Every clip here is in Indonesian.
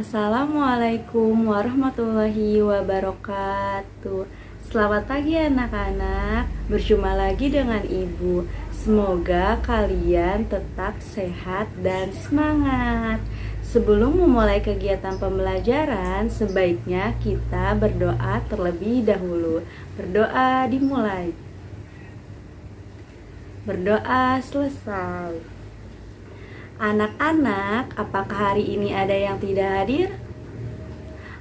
Assalamualaikum warahmatullahi wabarakatuh. Selamat pagi anak-anak, berjumpa lagi dengan Ibu. Semoga kalian tetap sehat dan semangat. Sebelum memulai kegiatan pembelajaran, sebaiknya kita berdoa terlebih dahulu. Berdoa dimulai. Berdoa selesai. Anak-anak, apakah hari ini ada yang tidak hadir?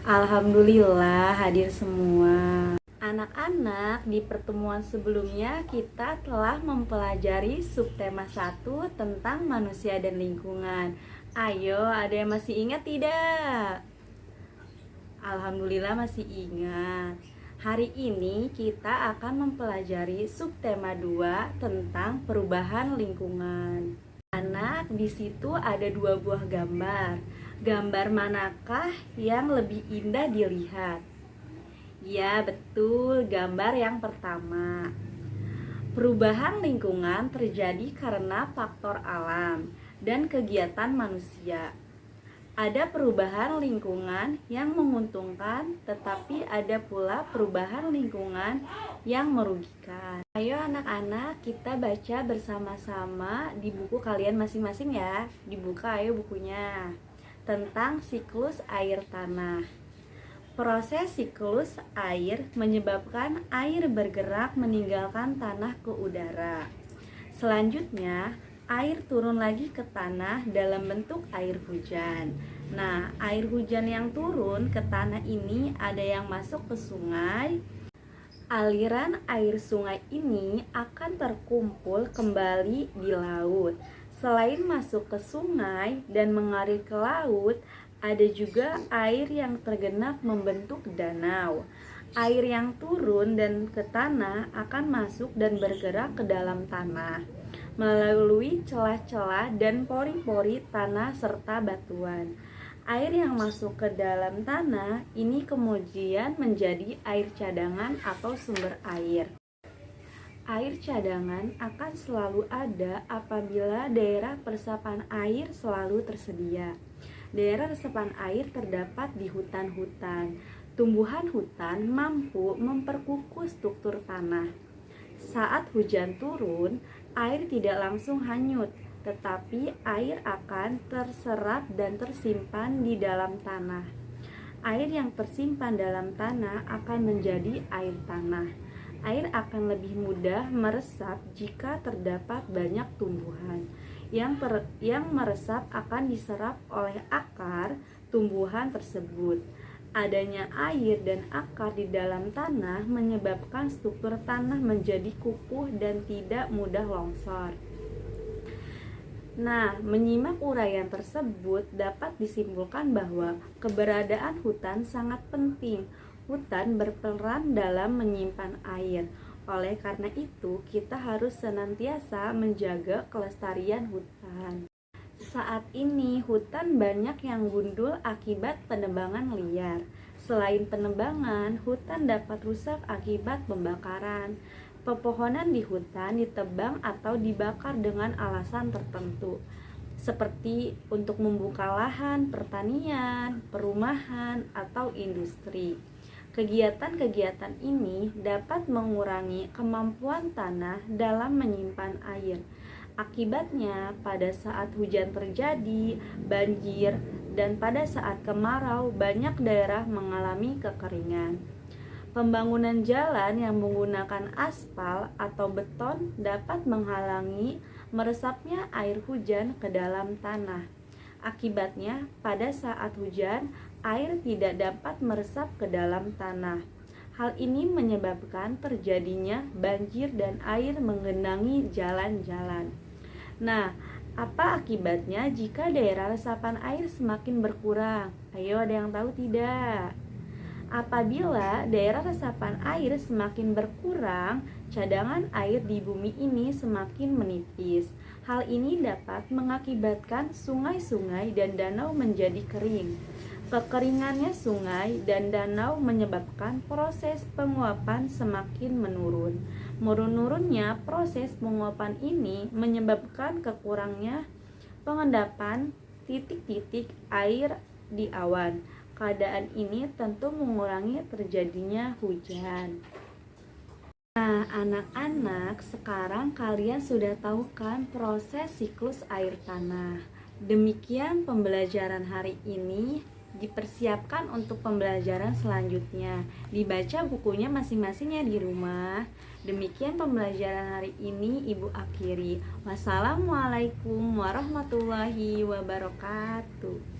Alhamdulillah hadir semua. Anak-anak, di pertemuan sebelumnya kita telah mempelajari subtema 1 tentang manusia dan lingkungan. Ayo, ada yang masih ingat tidak? Alhamdulillah masih ingat. Hari ini kita akan mempelajari subtema 2 tentang perubahan lingkungan. Anak, di situ ada 2 buah gambar. Gambar manakah yang lebih indah dilihat? Ya, betul, gambar yang pertama. Perubahan lingkungan terjadi karena faktor alam dan kegiatan manusia. Ada perubahan lingkungan yang menguntungkan, tetapi ada pula perubahan lingkungan yang merugikan. Ayo anak-anak, kita baca bersama-sama di buku kalian masing-masing ya. Dibuka ayo bukunya. Tentang siklus air tanah. Proses siklus air menyebabkan air bergerak meninggalkan tanah ke udara. Selanjutnya, air turun lagi ke tanah dalam bentuk air hujan. Nah, air hujan yang turun ke tanah ini ada yang masuk ke sungai. Aliran air sungai ini akan terkumpul kembali di laut. Selain masuk ke sungai dan mengalir ke laut, ada juga air yang tergenang membentuk danau. Air yang turun dan ke tanah akan masuk dan bergerak ke dalam tanah melalui celah-celah dan pori-pori tanah serta batuan. Air yang masuk ke dalam tanah ini kemudian menjadi air cadangan atau sumber air. Air cadangan akan selalu ada apabila daerah resapan air selalu tersedia. Daerah resapan air terdapat di hutan-hutan. Tumbuhan hutan mampu memperkukuh struktur tanah. Saat hujan turun, air tidak langsung hanyut, tetapi air akan terserap dan tersimpan di dalam tanah. Air yang tersimpan dalam tanah akan menjadi air tanah. Air akan lebih mudah meresap jika terdapat banyak tumbuhan. Yang meresap akan diserap oleh akar tumbuhan tersebut. Adanya air dan akar di dalam tanah menyebabkan struktur tanah menjadi kukuh dan tidak mudah longsor. Nah, menyimak uraian tersebut dapat disimpulkan bahwa keberadaan hutan sangat penting. Hutan berperan dalam menyimpan air. Oleh karena itu, kita harus senantiasa menjaga kelestarian hutan. Saat ini, hutan banyak yang gundul akibat penebangan liar. Selain penebangan, hutan dapat rusak akibat pembakaran. Pepohonan di hutan ditebang atau dibakar dengan alasan tertentu, seperti untuk membuka lahan pertanian, perumahan, atau industri. Kegiatan-kegiatan ini dapat mengurangi kemampuan tanah dalam menyimpan air. Akibatnya, pada saat hujan terjadi, banjir, dan pada saat kemarau, banyak daerah mengalami kekeringan. Pembangunan jalan yang menggunakan aspal atau beton dapat menghalangi meresapnya air hujan ke dalam tanah. Akibatnya, pada saat hujan, air tidak dapat meresap ke dalam tanah. Hal ini menyebabkan terjadinya banjir dan air menggenangi jalan-jalan. Nah, apa akibatnya jika daerah resapan air semakin berkurang? Ayo, ada yang tahu tidak? Apabila daerah resapan air semakin berkurang, cadangan air di bumi ini semakin menipis. Hal ini dapat mengakibatkan sungai-sungai dan danau menjadi kering. Kekeringannya sungai dan danau menyebabkan proses penguapan semakin menurun. Menurunnya proses penguapan ini menyebabkan kekurangnya pengendapan titik-titik air di awan. Keadaan ini tentu mengurangi terjadinya hujan. Nah, anak-anak, sekarang kalian sudah tahu kan proses siklus air tanah. Demikian pembelajaran hari ini. Dipersiapkan untuk pembelajaran selanjutnya. Dibaca bukunya masing-masing ya di rumah. Demikian pembelajaran hari ini Ibu akhiri. Wassalamualaikum warahmatullahi wabarakatuh.